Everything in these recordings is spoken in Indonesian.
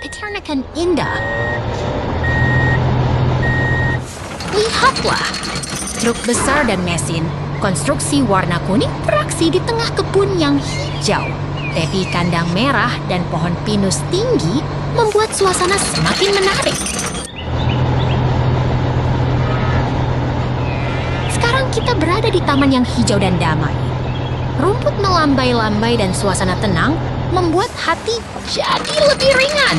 peternakan indah. Lihatlah, truk besar dan mesin konstruksi warna kuning beraksi di tengah kebun yang hijau. Tepi kandang merah dan pohon pinus tinggi membuat suasana semakin menarik. Sekarang kita berada di taman yang hijau dan damai. Rumput melambai-lambai dan suasana tenang membuat hati jadi lebih ringan.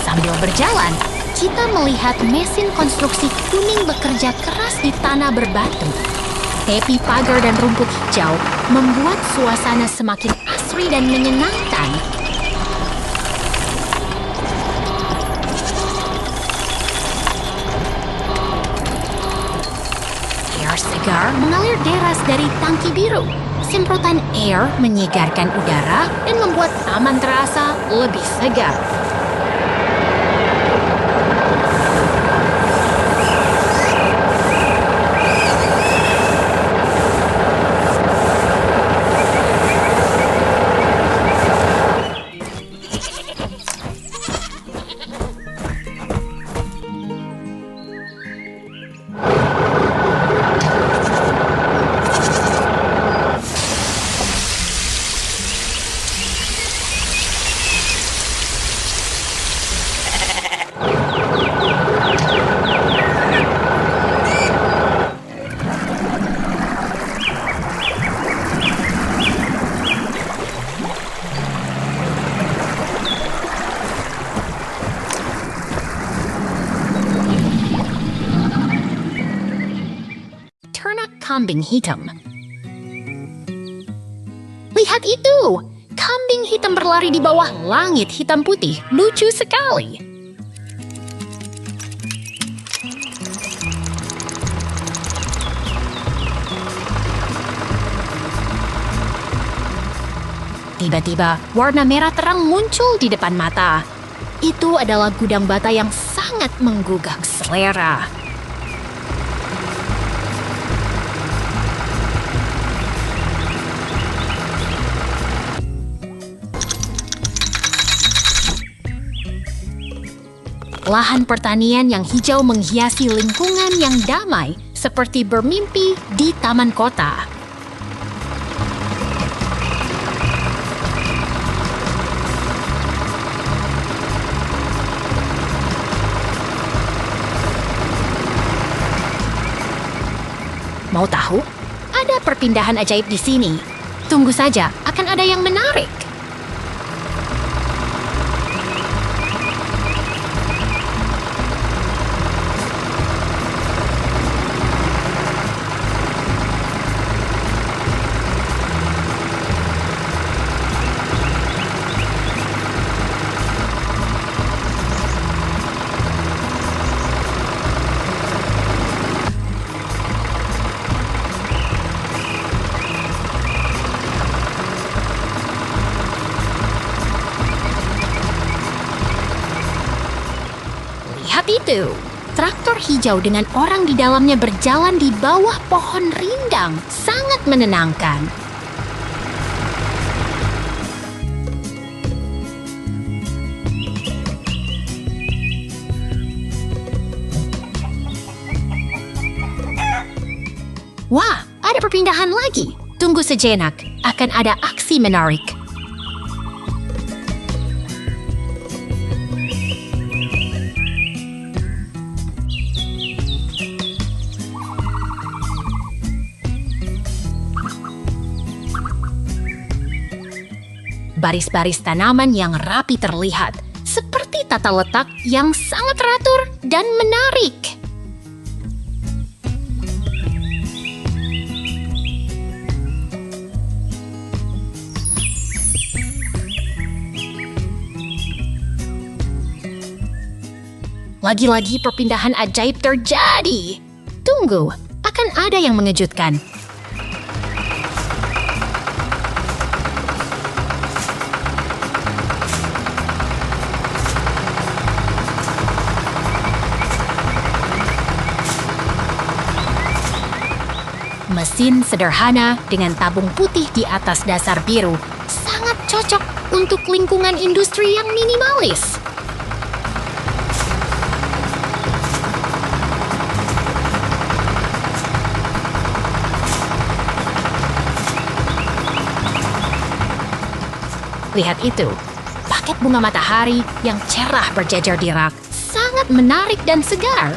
Sambil berjalan, kita melihat mesin konstruksi kuning bekerja keras di tanah berbatu. Tepi pagar dan rumput hijau membuat suasana semakin asri dan menyenangkan. Air segar mengalir deras dari tangki biru. Semprotan air menyegarkan udara dan membuat taman terasa lebih segar. Ternak kambing hitam. Lihat itu! Kambing hitam berlari di bawah langit hitam putih. Lucu sekali. Tiba-tiba, warna merah terang muncul di depan mata. Itu adalah gudang bata yang sangat menggugah selera. Lahan pertanian yang hijau menghiasi lingkungan yang damai, seperti bermimpi di taman kota. Mau tahu? Ada perpindahan ajaib di sini. Tunggu saja, akan ada yang menarik. Lihat itu, traktor hijau dengan orang di dalamnya berjalan di bawah pohon rindang. Sangat menenangkan. Wah, ada perpindahan lagi. Tunggu sejenak, akan ada aksi menarik. Baris-baris tanaman yang rapi terlihat, seperti tata letak yang sangat teratur dan menarik. Lagi-lagi perpindahan ajaib terjadi. Tunggu, akan ada yang mengejutkan. Mesin sederhana dengan tabung putih di atas dasar biru sangat cocok untuk lingkungan industri yang minimalis. Lihat itu, paket bunga matahari yang cerah berjejer di rak, sangat menarik dan segar.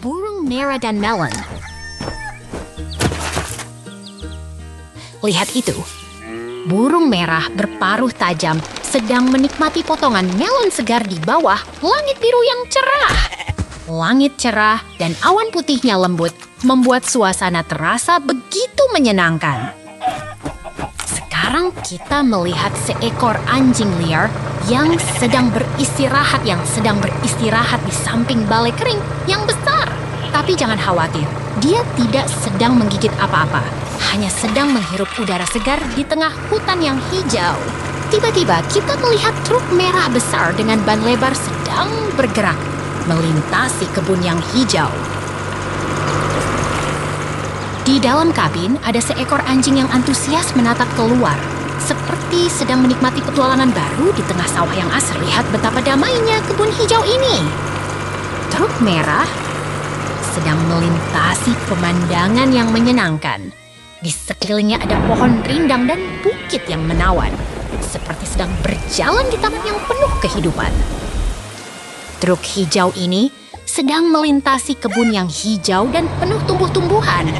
Burung merah dan melon. Lihat itu, burung merah berparuh tajam sedang menikmati potongan melon segar di bawah langit biru yang cerah. Langit cerah dan awan putihnya lembut membuat suasana terasa begitu menyenangkan. Sekarang kita melihat seekor anjing liar yang sedang beristirahat di samping balai kering yang besar. Tapi jangan khawatir, dia tidak sedang menggigit apa-apa, hanya sedang menghirup udara segar di tengah hutan yang hijau. Tiba-tiba kita melihat truk merah besar dengan ban lebar sedang bergerak, melintasi kebun yang hijau. Di dalam kabin ada seekor anjing yang antusias menatap keluar, seperti sedang menikmati petualangan baru di tengah sawah yang asri. Lihat betapa damainya kebun hijau ini. Truk merah sedang melintasi pemandangan yang menyenangkan. Di sekelilingnya ada pohon rindang dan bukit yang menawan, seperti sedang berjalan di taman yang penuh kehidupan. Truk hijau ini sedang melintasi kebun yang hijau dan penuh tumbuh-tumbuhan.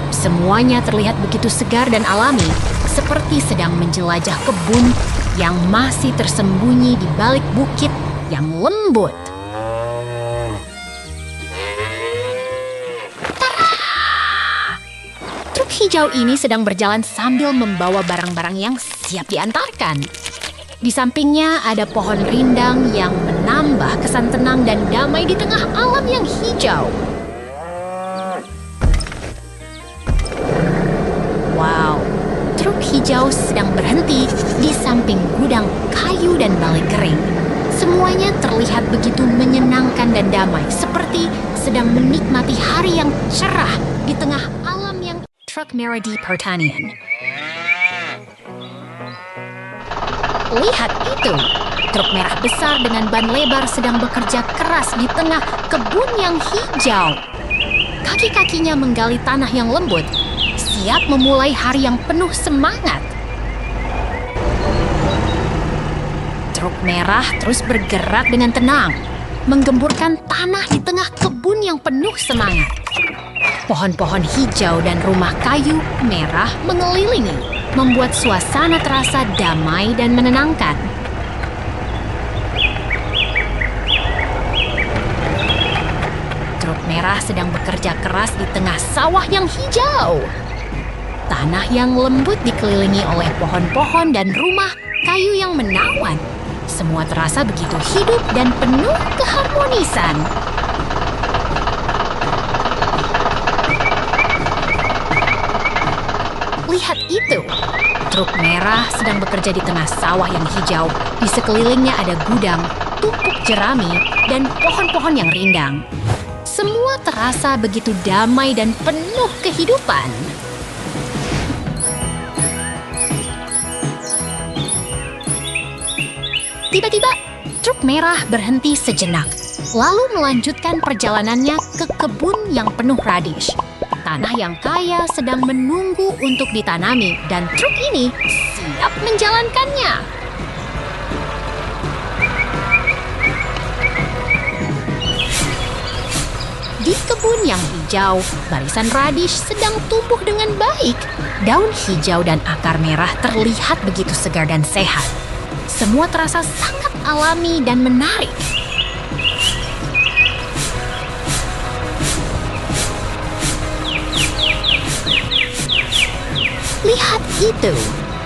Semuanya terlihat begitu segar dan alami, seperti sedang menjelajah kebun yang masih tersembunyi di balik bukit yang lembut. Truk hijau ini sedang berjalan sambil membawa barang-barang yang siap diantarkan. Di sampingnya ada pohon rindang yang menambah kesan tenang dan damai di tengah alam yang hijau. Wow, truk hijau sedang berhenti di samping gudang kayu dan balai kering. Semuanya terlihat begitu menyenangkan dan damai, seperti sedang menikmati hari yang cerah di tengah alam yang truk merah di pertanian. Lihat itu, truk merah besar dengan ban lebar sedang bekerja keras di tengah kebun yang hijau. Kaki-kakinya menggali tanah yang lembut, siap memulai hari yang penuh semangat. Truk merah terus bergerak dengan tenang, menggemburkan tanah di tengah kebun yang penuh semangat. Pohon-pohon hijau dan rumah kayu merah mengelilingi, membuat suasana terasa damai dan menenangkan. Truk merah sedang bekerja keras di tengah sawah yang hijau. Tanah yang lembut dikelilingi oleh pohon-pohon dan rumah kayu yang menawan. Semua terasa begitu hidup dan penuh keharmonisan. Lihat itu, truk merah sedang bekerja di tengah sawah yang hijau. Di sekelilingnya ada gudang, tumpuk jerami, dan pohon-pohon yang rindang. Semua terasa begitu damai dan penuh kehidupan. Tiba-tiba, truk merah berhenti sejenak, lalu melanjutkan perjalanannya ke kebun yang penuh radish. Tanah yang kaya sedang menunggu untuk ditanami, dan truk ini siap menjalankannya. Di kebun yang hijau, barisan radish sedang tumbuh dengan baik. Daun hijau dan akar merah terlihat begitu segar dan sehat. Semua terasa sangat alami dan menarik. Lihat itu,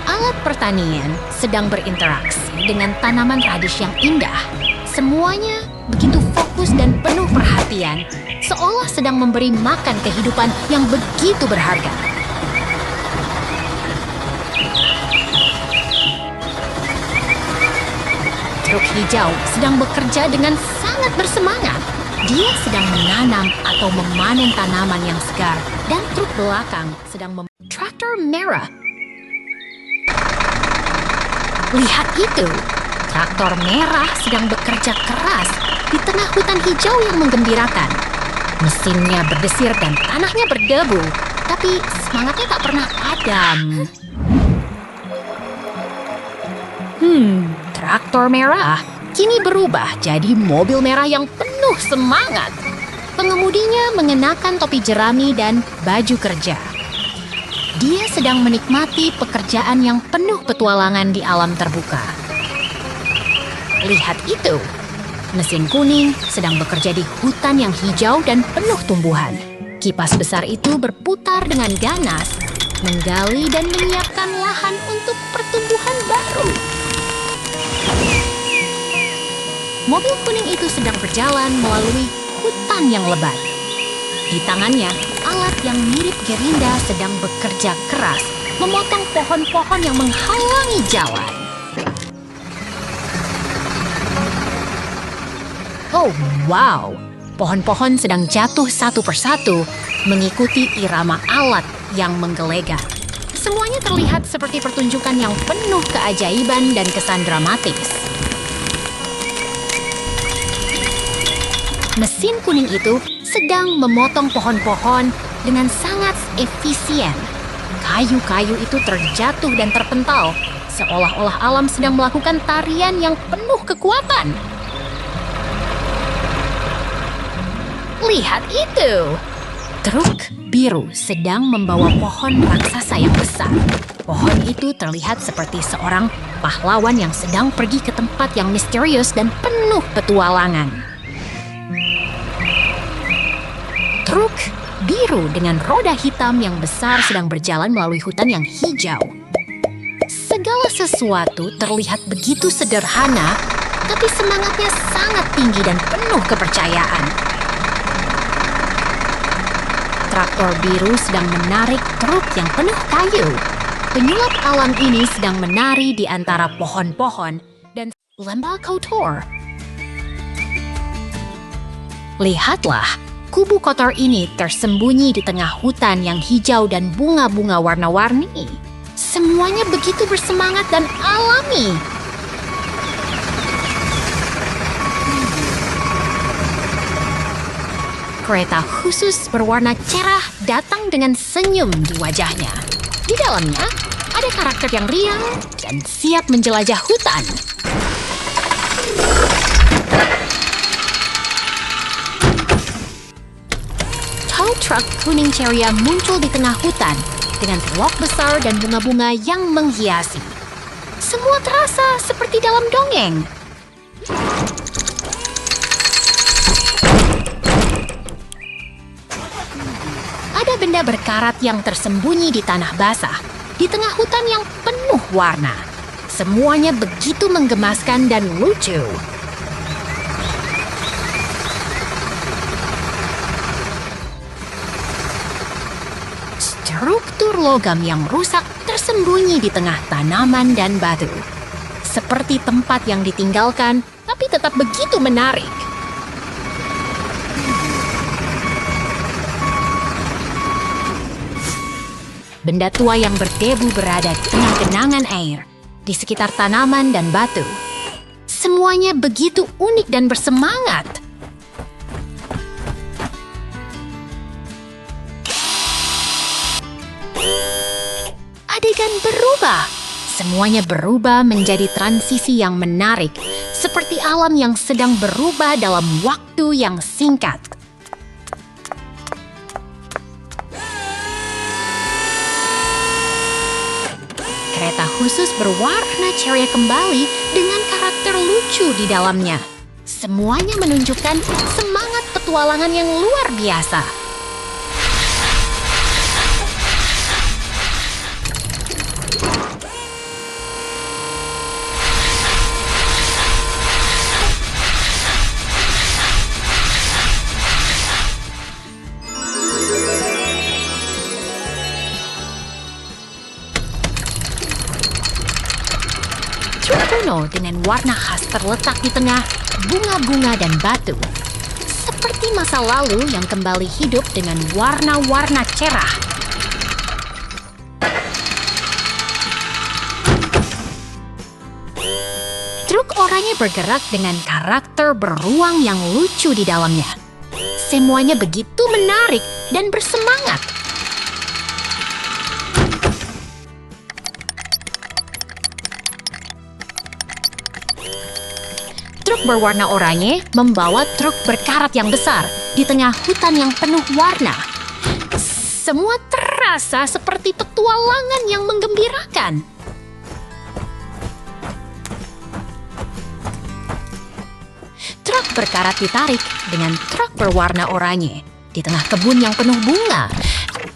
alat pertanian sedang berinteraksi dengan tanaman radish yang indah. Semuanya begitu fokus dan penuh perhatian, seolah sedang memberi makan kehidupan yang begitu berharga. Truk hijau sedang bekerja dengan sangat bersemangat. Dia sedang menanam atau memanen tanaman yang segar, dan truk belakang sedang traktor merah. Lihat itu, traktor merah sedang bekerja keras di tengah hutan hijau yang menggembirakan. Mesinnya berdesir dan tanahnya berdebu, tapi semangatnya tak pernah padam. Traktor merah kini berubah jadi mobil merah yang penuh semangat. Pengemudinya mengenakan topi jerami dan baju kerja. Dia sedang menikmati pekerjaan yang penuh petualangan di alam terbuka. Lihat itu, mesin kuning sedang bekerja di hutan yang hijau dan penuh tumbuhan. Kipas besar itu berputar dengan ganas, menggali dan menyiapkan lahan untuk pertumbuhan baru. Mobil kuning itu sedang berjalan melalui hutan yang lebat. Di tangannya, alat yang mirip gerinda sedang bekerja keras, memotong pohon-pohon yang menghalangi jalan. Oh, wow! Pohon-pohon sedang jatuh satu persatu, mengikuti irama alat yang menggelegar. Semuanya terlihat seperti pertunjukan yang penuh keajaiban dan kesan dramatis. Mesin kuning itu sedang memotong pohon-pohon dengan sangat efisien. Kayu-kayu itu terjatuh dan terpental, seolah-olah alam sedang melakukan tarian yang penuh kekuatan. Lihat itu! Truk biru sedang membawa pohon raksasa yang besar. Pohon itu terlihat seperti seorang pahlawan yang sedang pergi ke tempat yang misterius dan penuh petualangan. Truk biru dengan roda hitam yang besar sedang berjalan melalui hutan yang hijau. Segala sesuatu terlihat begitu sederhana, tapi semangatnya sangat tinggi dan penuh kepercayaan. Traktor biru sedang menarik truk yang penuh kayu. Penyulap alam ini sedang menari di antara pohon-pohon dan lembah kotor. Lihatlah, kubu kotor ini tersembunyi di tengah hutan yang hijau dan bunga-bunga warna-warni. Semuanya begitu bersemangat dan alami. Kereta khusus berwarna cerah datang dengan senyum di wajahnya. Di dalamnya ada karakter yang riang dan siap menjelajah hutan. Tow truck kuning ceria muncul di tengah hutan dengan pelok besar dan bunga-bunga yang menghiasi. Semua terasa seperti dalam dongeng. Ada benda berkarat yang tersembunyi di tanah basah, di tengah hutan yang penuh warna. Semuanya begitu menggemaskan dan lucu. Struktur logam yang rusak tersembunyi di tengah tanaman dan batu. Seperti tempat yang ditinggalkan, tapi tetap begitu menarik. Benda tua yang berdebu berada di tengah genangan air, di sekitar tanaman dan batu. Semuanya begitu unik dan bersemangat. Adegan berubah. Semuanya berubah menjadi transisi yang menarik, seperti alam yang sedang berubah dalam waktu yang singkat. khusus berwarna ceria kembali dengan karakter lucu di dalamnya. Semuanya menunjukkan semangat petualangan yang luar biasa. Truk kuno dengan warna khas terletak di tengah bunga-bunga dan batu. Seperti masa lalu yang kembali hidup dengan warna-warna cerah. Truk oranye bergerak dengan karakter beruang yang lucu di dalamnya. Semuanya begitu menarik dan bersemangat. Truk berwarna oranye membawa truk berkarat yang besar di tengah hutan yang penuh warna. Semua terasa seperti petualangan yang menggembirakan. Truk berkarat ditarik dengan truk berwarna oranye di tengah kebun yang penuh bunga.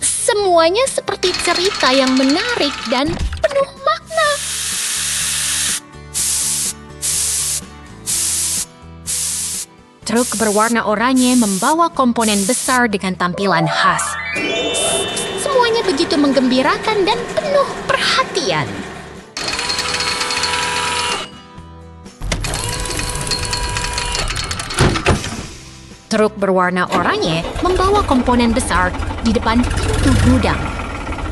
Semuanya seperti cerita yang menarik dan penuh makna. Truk berwarna oranye membawa komponen besar dengan tampilan khas. Semuanya begitu menggembirakan dan penuh perhatian. Truk berwarna oranye membawa komponen besar di depan pintu gudang.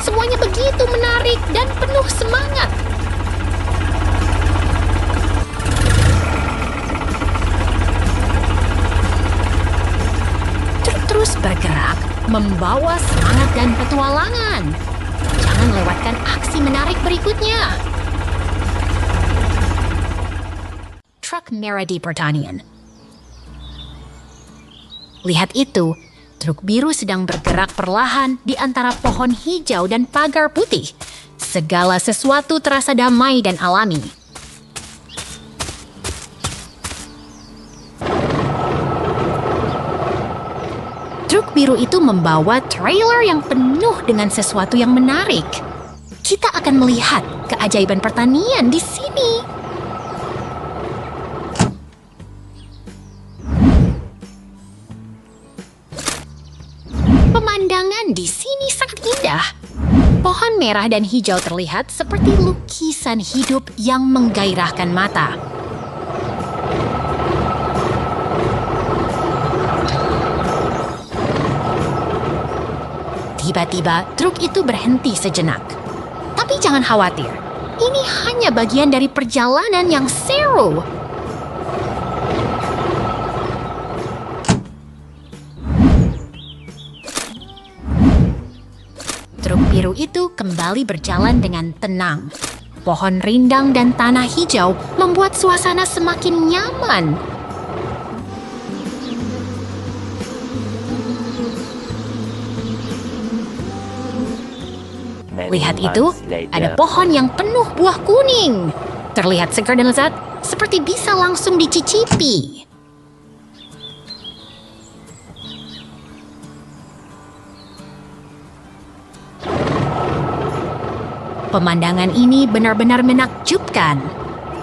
Semuanya begitu menarik dan penuh semangat. Terus bergerak, membawa semangat dan petualangan. Jangan lewatkan aksi menarik berikutnya. Truk merah di pertanian. Lihat itu, truk biru sedang bergerak perlahan di antara pohon hijau dan pagar putih. Segala sesuatu terasa damai dan alami. Truk biru itu membawa trailer yang penuh dengan sesuatu yang menarik. Kita akan melihat keajaiban pertanian di sini. Pemandangan di sini sangat indah. Pohon merah dan hijau terlihat seperti lukisan hidup yang menggairahkan mata. Tiba-tiba, truk itu berhenti sejenak. Tapi jangan khawatir, ini hanya bagian dari perjalanan yang seru. Truk biru itu kembali berjalan dengan tenang. Pohon rindang dan tanah hijau membuat suasana semakin nyaman. Lihat itu, ada pohon yang penuh buah kuning. Terlihat segar dan lezat, seperti bisa langsung dicicipi. Pemandangan ini benar-benar menakjubkan.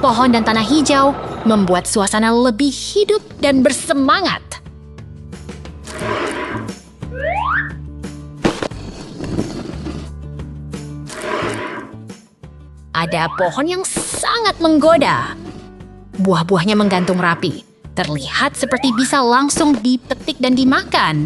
Pohon dan tanah hijau membuat suasana lebih hidup dan bersemangat. Ada pohon yang sangat menggoda. Buah-buahnya menggantung rapi. Terlihat seperti bisa langsung dipetik dan dimakan.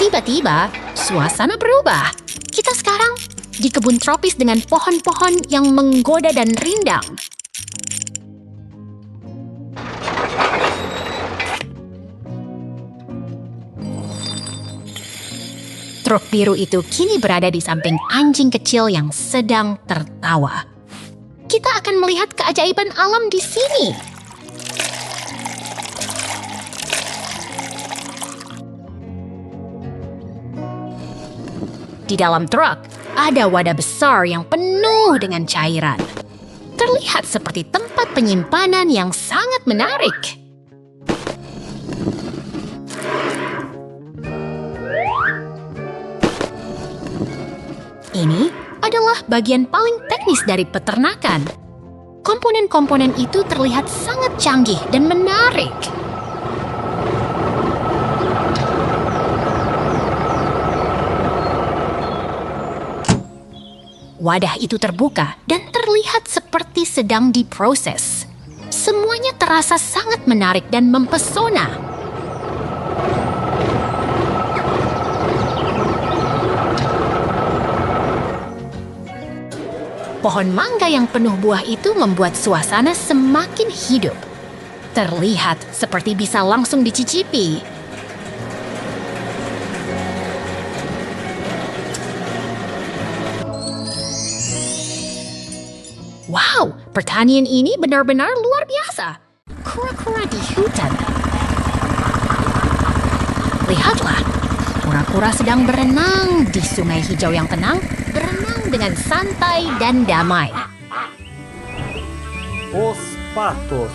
Tiba-tiba, suasana berubah. Kita sekarang di kebun tropis dengan pohon-pohon yang menggoda dan rindang. Truk biru itu kini berada di samping anjing kecil yang sedang tertawa. Kita akan melihat keajaiban alam di sini. Di dalam truk, ada wadah besar yang penuh dengan cairan. Terlihat seperti tempat penyimpanan yang sangat menarik. Ini adalah bagian paling teknis dari peternakan. Komponen-komponen itu terlihat sangat canggih dan menarik. Wadah itu terbuka dan terlihat seperti sedang diproses. Semuanya terasa sangat menarik dan mempesona. Pohon mangga yang penuh buah itu membuat suasana semakin hidup. Terlihat seperti bisa langsung dicicipi. Wow, pertanian ini benar-benar luar biasa. Kura-kura di hutan. Lihatlah, kura-kura sedang berenang di sungai hijau yang tenang, berenang dengan santai dan damai. Os patos.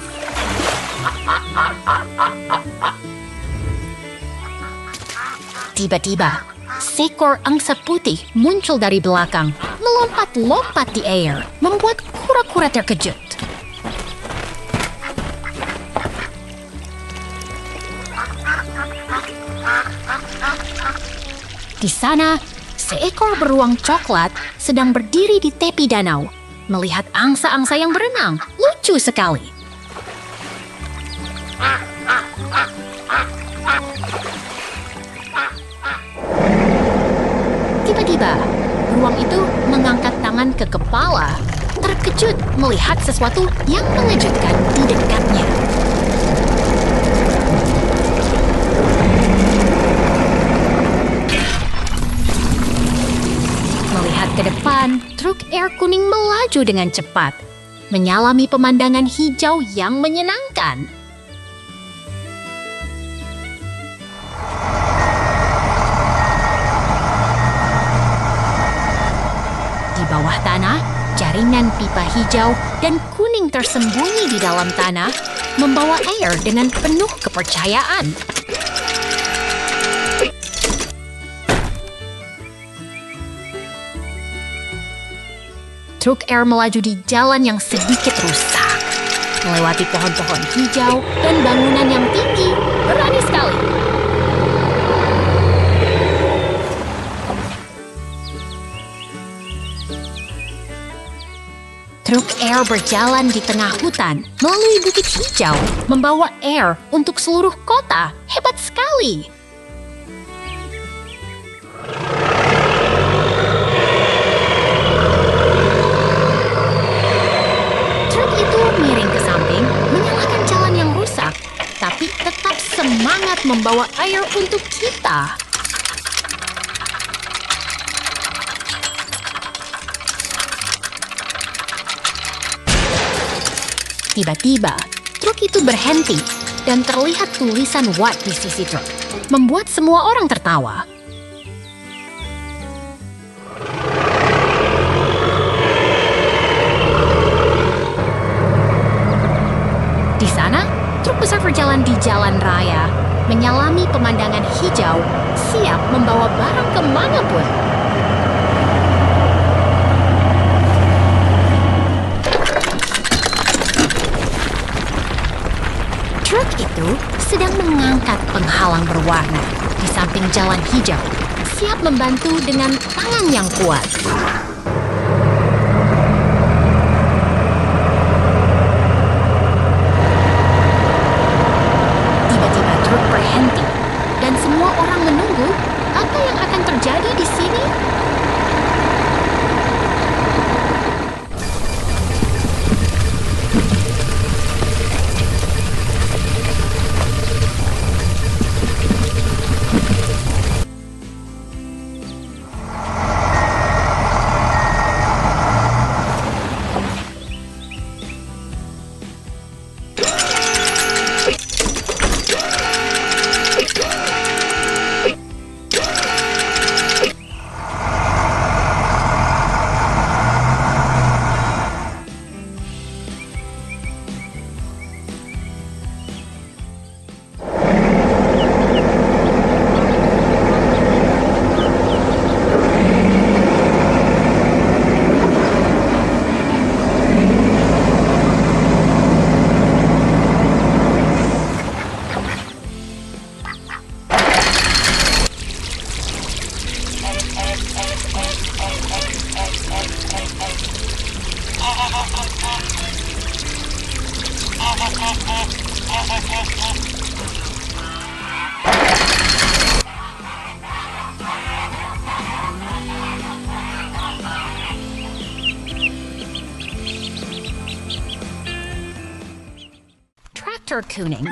Tiba-tiba, seekor angsa putih muncul dari belakang, melompat-lompat di air, membuat kura-kura terkejut. Di sana, seekor beruang coklat sedang berdiri di tepi danau, melihat angsa-angsa yang berenang. Lucu sekali. Tiba-tiba, beruang itu mengangkat tangan ke kepala, terkejut melihat sesuatu yang mengejutkan di dekatnya. Melihat ke depan, truk air kuning melaju dengan cepat, menyalami pemandangan hijau yang menyenangkan. Di bawah tanah, jaringan pipa hijau dan kuning tersembunyi di dalam tanah, membawa air dengan penuh kepercayaan. Truk air melaju di jalan yang sedikit rusak, melewati pohon-pohon hijau dan bangunan yang tinggi. Berani sekali. Truk air berjalan di tengah hutan, melalui bukit hijau, membawa air untuk seluruh kota. Hebat sekali. Truk itu miring ke samping, menyalahkan jalan yang rusak, tapi tetap semangat membawa air untuk kita. Tiba-tiba, truk itu berhenti dan terlihat tulisan Watt di sisi truk, membuat semua orang tertawa. Di sana, truk besar berjalan di jalan raya, menyalami pemandangan hijau, siap membawa barang kemanapun. Truk itu sedang mengangkat penghalang berwarna di samping jalan hijau, siap membantu dengan tangan yang kuat. Tiba-tiba truk berhenti, dan semua orang menunggu apa yang akan terjadi di sini. winter kuning.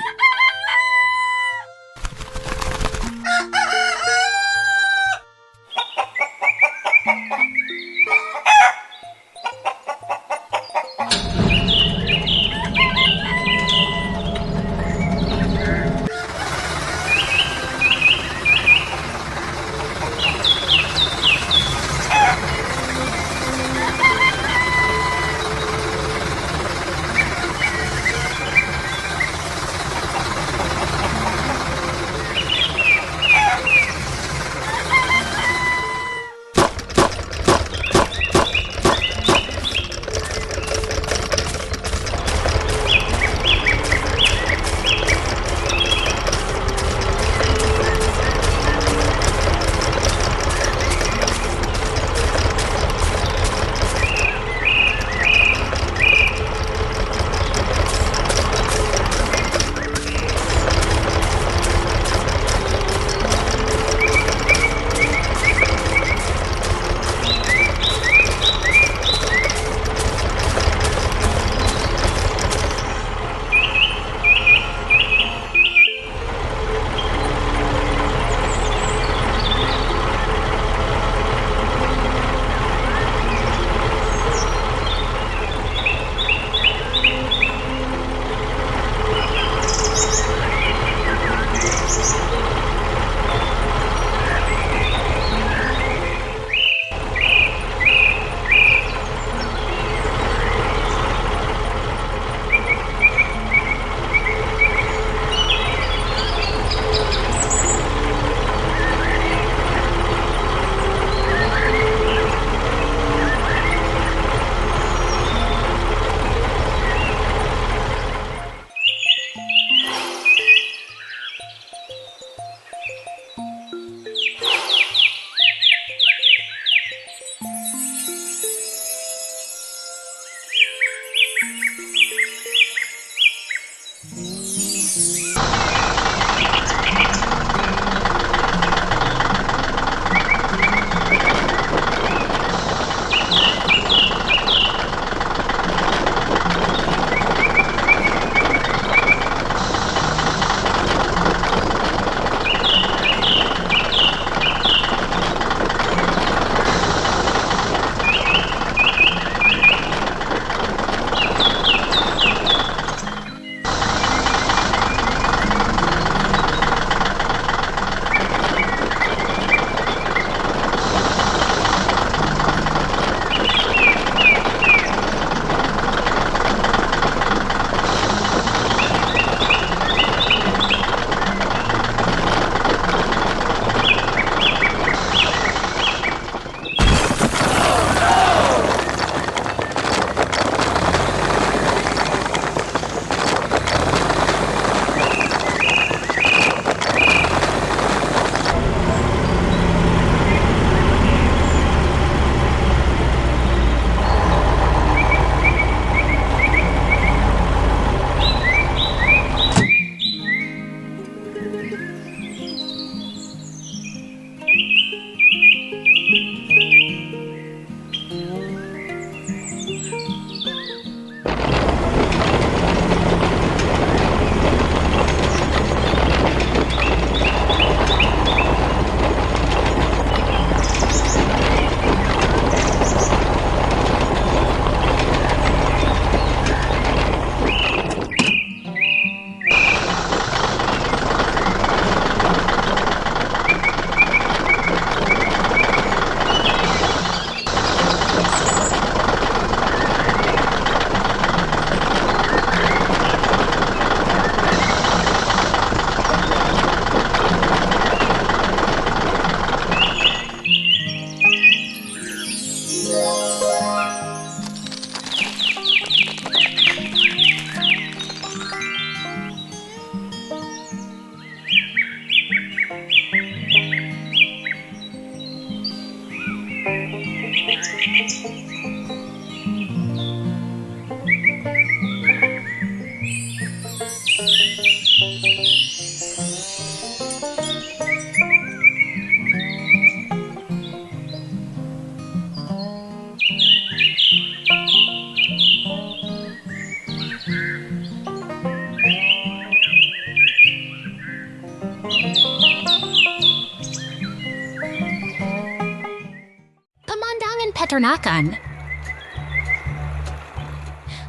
peternakan.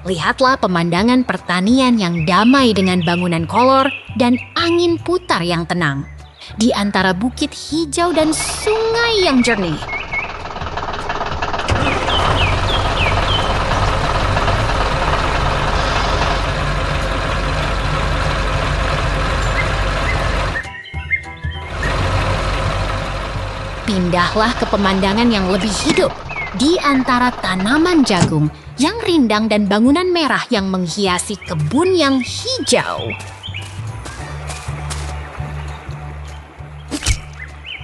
Lihatlah pemandangan pertanian yang damai dengan bangunan kolor dan angin putar yang tenang di antara bukit hijau dan sungai yang jernih. Pindahlah ke pemandangan yang lebih hidup di antara tanaman jagung yang rindang dan bangunan merah yang menghiasi kebun yang hijau.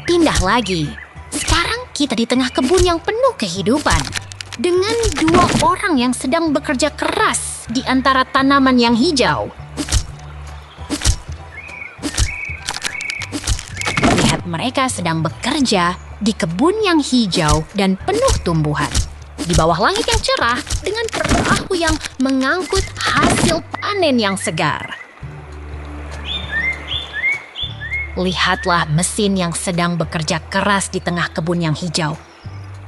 Pindah lagi. Sekarang kita di tengah kebun yang penuh kehidupan. Dengan dua orang yang sedang bekerja keras di antara tanaman yang hijau. Lihat mereka sedang bekerja di kebun yang hijau dan penuh tumbuhan. Di bawah langit yang cerah dengan perahu yang mengangkut hasil panen yang segar. Lihatlah mesin yang sedang bekerja keras di tengah kebun yang hijau.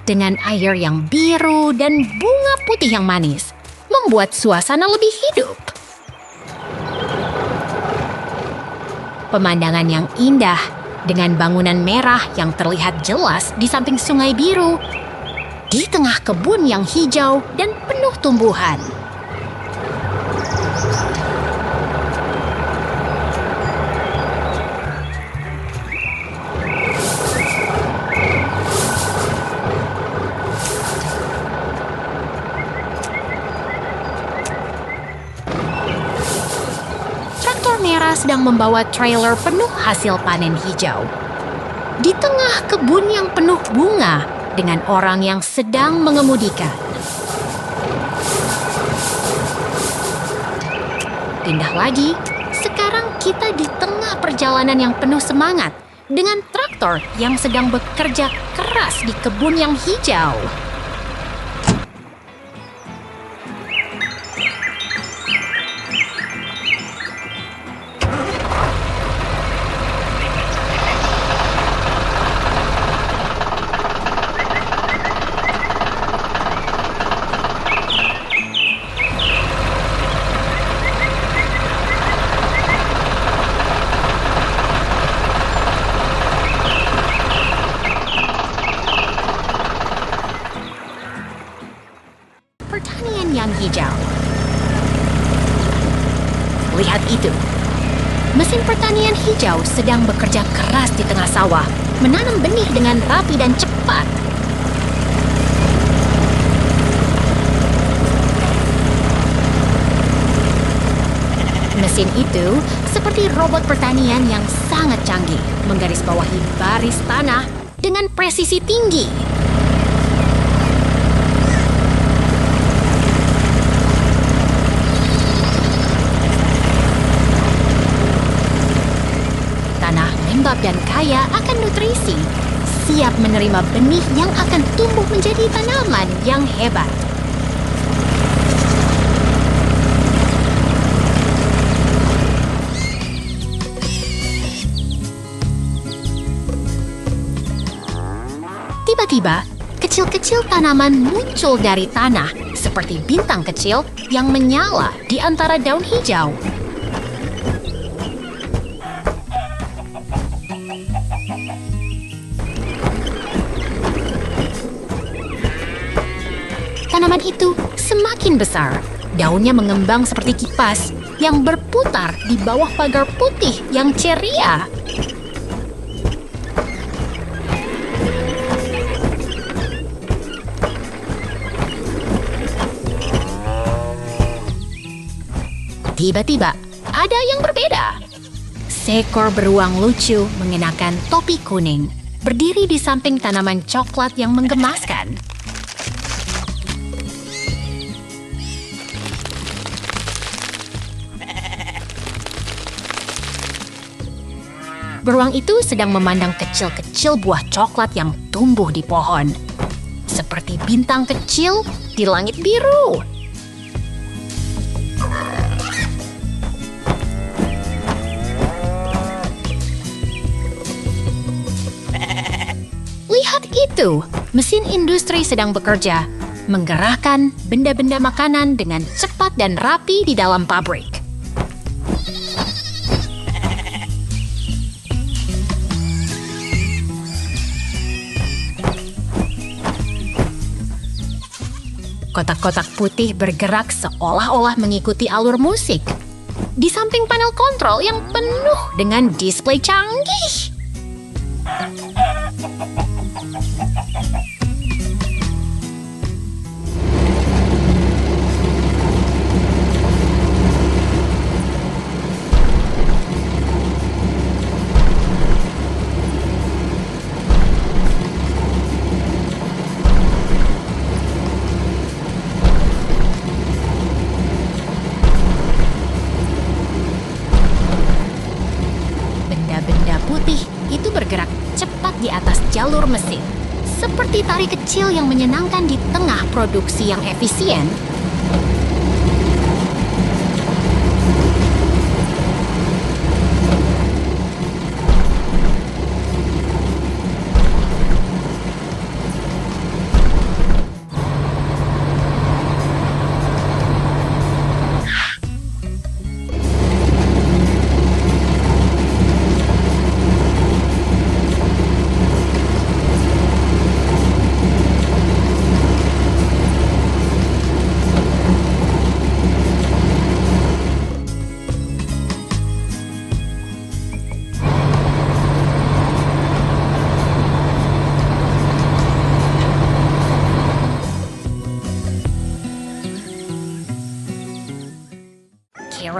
Dengan air yang biru dan bunga putih yang manis, membuat suasana lebih hidup. Pemandangan yang indah dengan bangunan merah yang terlihat jelas di samping sungai biru, di tengah kebun yang hijau dan penuh tumbuhan. Traktor merah sedang membawa trailer penuh hasil panen hijau. Di tengah kebun yang penuh bunga, dengan orang yang sedang mengemudikan. Pindah lagi, sekarang kita di tengah perjalanan yang penuh semangat dengan traktor yang sedang bekerja keras di kebun yang hijau. Pertanian yang hijau. Lihat itu. Mesin pertanian hijau sedang bekerja keras di tengah sawah, menanam benih dengan rapi dan cepat. Mesin itu seperti robot pertanian yang sangat canggih, menggarisbawahi baris tanah dengan presisi tinggi. Tanah lembab dan kaya akan nutrisi, siap menerima benih yang akan tumbuh menjadi tanaman yang hebat. Tiba-tiba, kecil-kecil tanaman muncul dari tanah seperti bintang kecil yang menyala di antara daun hijau. Tanaman itu semakin besar. Daunnya mengembang seperti kipas yang berputar di bawah pagar putih yang ceria. Tiba-tiba, ada yang berbeda. Seekor beruang lucu mengenakan topi kuning, berdiri di samping tanaman coklat yang menggemaskan. Beruang itu sedang memandang kecil-kecil buah coklat yang tumbuh di pohon. Seperti bintang kecil di langit biru. Lihat itu, Mesin industri sedang bekerja, menggerakkan benda-benda makanan dengan cepat dan rapi di dalam pabrik. Kotak-kotak putih bergerak seolah-olah mengikuti alur musik. Di samping panel kontrol yang penuh dengan display canggih. Benda-benda putih itu bergerak cepat di atas jalur mesin, seperti tari kecil yang menyenangkan di tengah produksi yang efisien.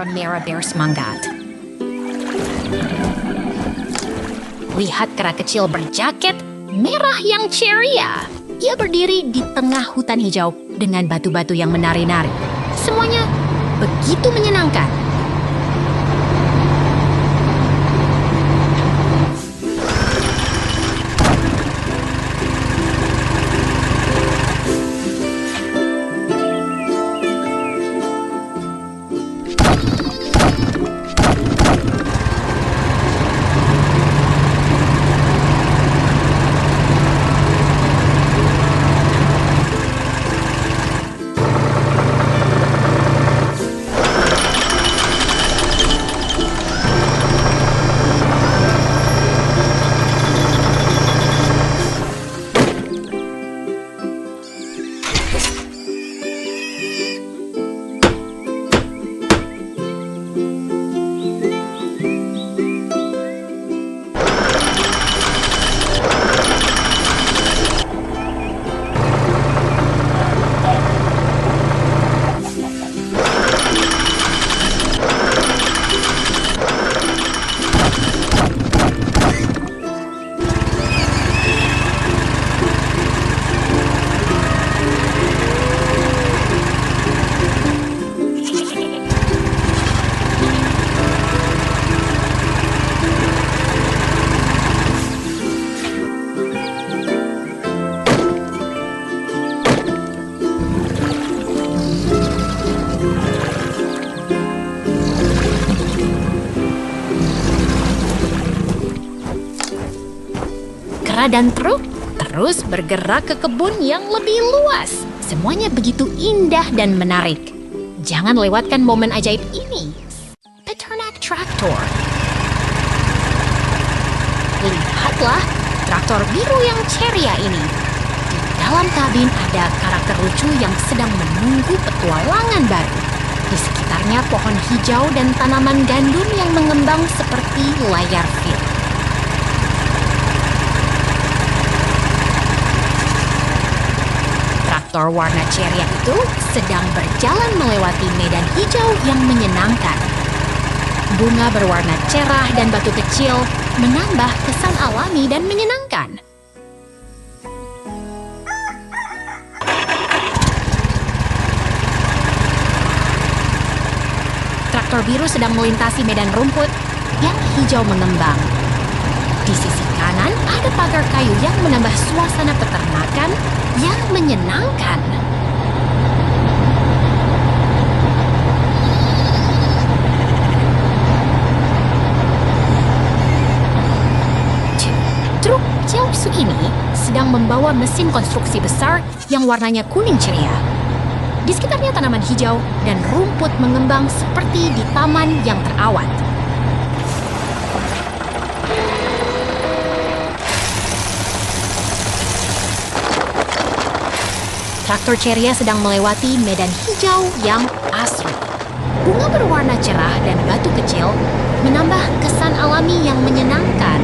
Mera bersemangat. Lihat kera kecil berjaket merah yang ceria. Ia berdiri di tengah hutan hijau dengan batu-batu yang menari-nari. Semuanya begitu menyenangkan. Kera dan truk terus bergerak ke kebun yang lebih luas. Semuanya begitu indah dan menarik. Jangan lewatkan momen ajaib ini. Peternak Traktor. Lihatlah traktor biru yang ceria ini. Di dalam kabin ada karakter lucu yang sedang menunggu petualangan baru. Di sekitarnya pohon hijau dan tanaman gandum yang mengembang seperti layar film. Traktor warna ceria itu sedang berjalan melewati medan hijau yang menyenangkan. Bunga berwarna cerah dan batu kecil menambah kesan alami dan menyenangkan. Traktor biru sedang melintasi medan rumput yang hijau mengembang. Di sisi kanan ada pagar kayu yang menambah suasana peternakan yang menyenangkan. Truk Jiangsu ini sedang membawa mesin konstruksi besar yang warnanya kuning ceria. Di sekitarnya tanaman hijau dan rumput mengembang seperti di taman yang terawat. Traktor ceria sedang melewati medan hijau yang asri. Bunga berwarna cerah dan batu kecil menambah kesan alami yang menyenangkan.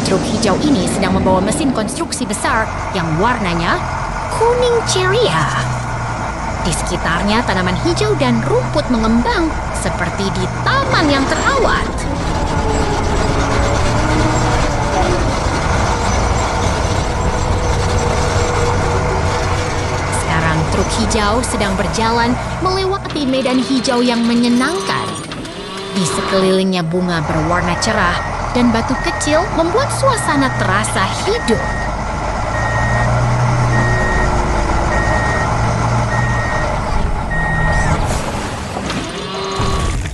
Truk hijau ini sedang membawa mesin konstruksi besar yang warnanya kuning ceria. Di sekitarnya tanaman hijau dan rumput mengembang seperti di taman yang terawat. Sekarang truk hijau sedang berjalan melewati medan hijau yang menyenangkan. Di sekelilingnya bunga berwarna cerah dan batu kecil membuat suasana terasa hidup.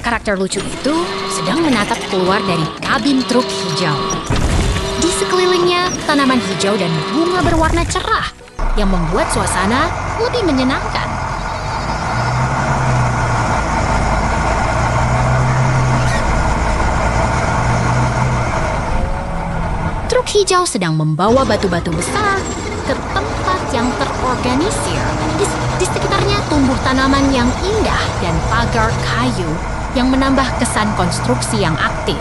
Karakter lucu itu sedang menatap keluar dari kabin truk hijau. Di sekelilingnya tanaman hijau dan bunga berwarna cerah yang membuat suasana lebih menyenangkan. Truk hijau sedang membawa batu-batu besar ke tempat yang terorganisir. Di sekitarnya tumbuh tanaman yang indah dan pagar kayu yang menambah kesan konstruksi yang aktif.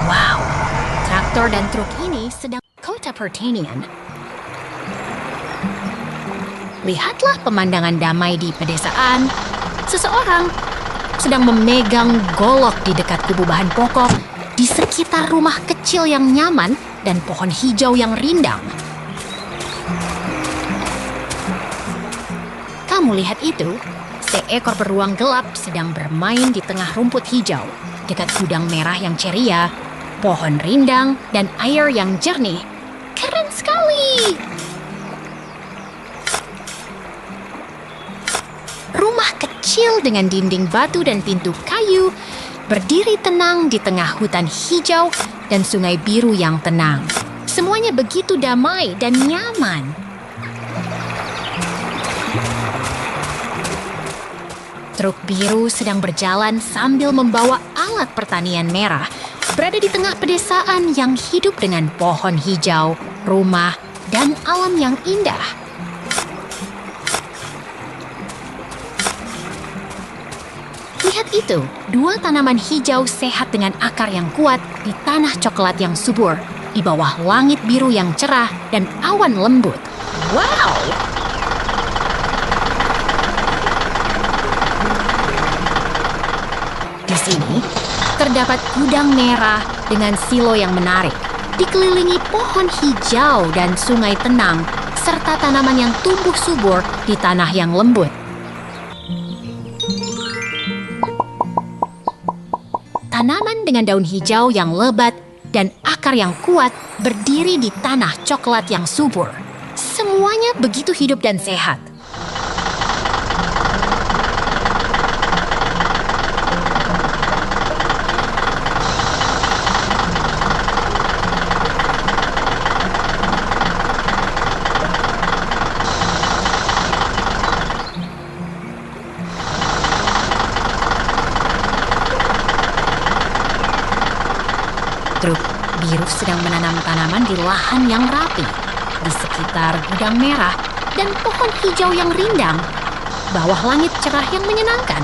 Wow, traktor dan truk ini sedang kota pertanian. Lihatlah pemandangan damai di pedesaan. Seseorang sedang memegang golok di dekat kubu bahan pokok di sekitar rumah kecil yang nyaman dan pohon hijau yang rindang. Kamu lihat itu? Seekor beruang gelap sedang bermain di tengah rumput hijau, dekat gudang merah yang ceria, pohon rindang, dan air yang jernih. Keren sekali! Rumah kecil dengan dinding batu dan pintu kayu berdiri tenang di tengah hutan hijau dan sungai biru yang tenang. Semuanya begitu damai dan nyaman. Truk biru sedang berjalan sambil membawa alat pertanian merah, berada di tengah pedesaan yang hidup dengan pohon hijau, rumah, dan alam yang indah. Lihat itu, dua tanaman hijau sehat dengan akar yang kuat di tanah coklat yang subur, di bawah langit biru yang cerah dan awan lembut. Wow! Di sini, terdapat gudang merah dengan silo yang menarik, dikelilingi pohon hijau dan sungai tenang, serta tanaman yang tumbuh subur di tanah yang lembut. Tanaman dengan daun hijau yang lebat dan akar yang kuat berdiri di tanah coklat yang subur. Semuanya begitu hidup dan sehat. Truk biru sedang menanam tanaman di lahan yang rapi, di sekitar gudang merah dan pohon hijau yang rindang, bawah langit cerah yang menyenangkan.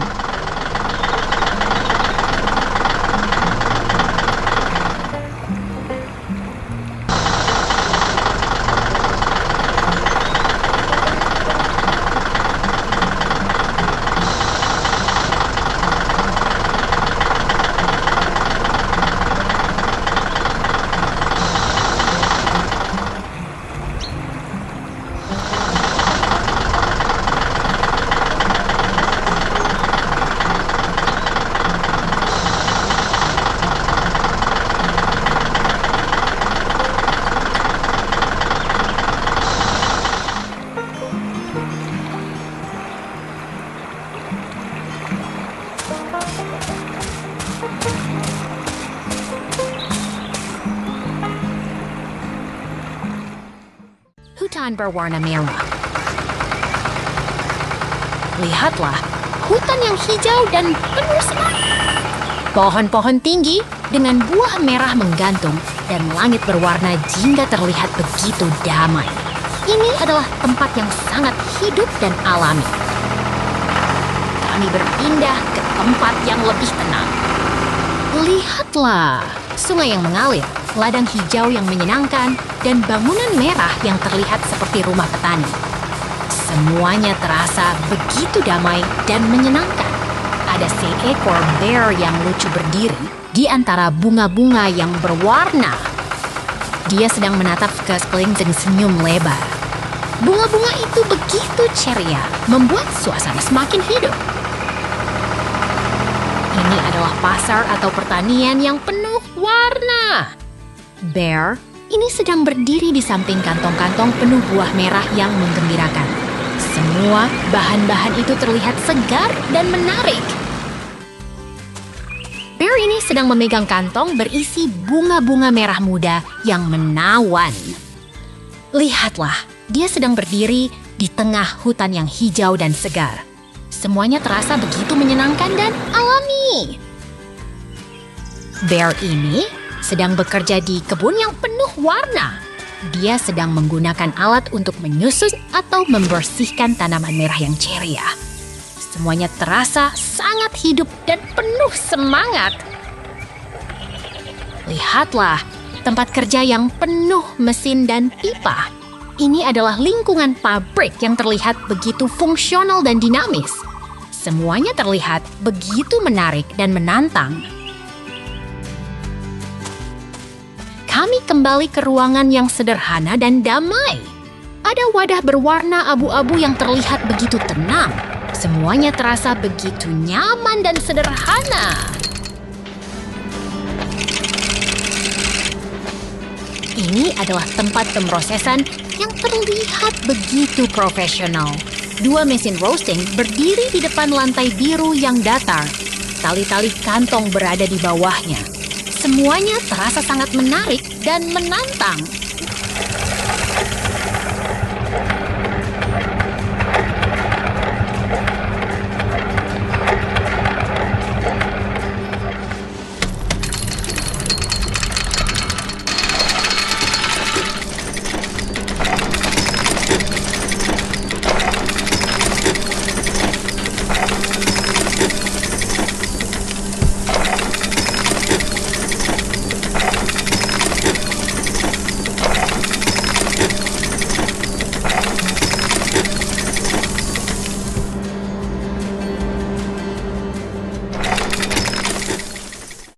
hutan berwarna merah. Lihatlah, hutan yang hijau dan penuh semangat. Pohon-pohon tinggi dengan buah merah menggantung dan langit berwarna jingga terlihat begitu damai. Ini adalah tempat yang sangat hidup dan alami. Kami berpindah ke tempat yang lebih tenang. Lihatlah, sungai yang mengalir, ladang hijau yang menyenangkan, dan bangunan merah yang terlihat seperti rumah petani. Semuanya terasa begitu damai dan menyenangkan. Ada seekor bear yang lucu berdiri di antara bunga-bunga yang berwarna. Dia sedang menatap ke sekeliling dengan senyum lebar. Bunga-bunga itu begitu ceria, membuat suasana semakin hidup. Ini adalah pasar atau pertanian yang penuh warna. Bear ini sedang berdiri di samping kantong-kantong penuh buah merah yang menggembirakan. Semua bahan-bahan itu terlihat segar dan menarik. Bear ini sedang memegang kantong berisi bunga-bunga merah muda yang menawan. Lihatlah, dia sedang berdiri di tengah hutan yang hijau dan segar. Semuanya terasa begitu menyenangkan dan alami. Bear ini sedang bekerja di kebun yang penuh warna. Dia sedang menggunakan alat untuk menyusun atau membersihkan tanaman merah yang ceria. Semuanya terasa sangat hidup dan penuh semangat. Lihatlah, tempat kerja yang penuh mesin dan pipa. Ini adalah lingkungan pabrik yang terlihat begitu fungsional dan dinamis. Semuanya terlihat begitu menarik dan menantang. Kami kembali ke ruangan yang sederhana dan damai. Ada wadah berwarna abu-abu yang terlihat begitu tenang. Semuanya terasa begitu nyaman dan sederhana. Ini adalah tempat pemrosesan yang terlihat begitu profesional. 2 mesin roasting berdiri di depan lantai biru yang datar. Tali-tali kantong berada di bawahnya. Semuanya terasa sangat menarik dan menantang.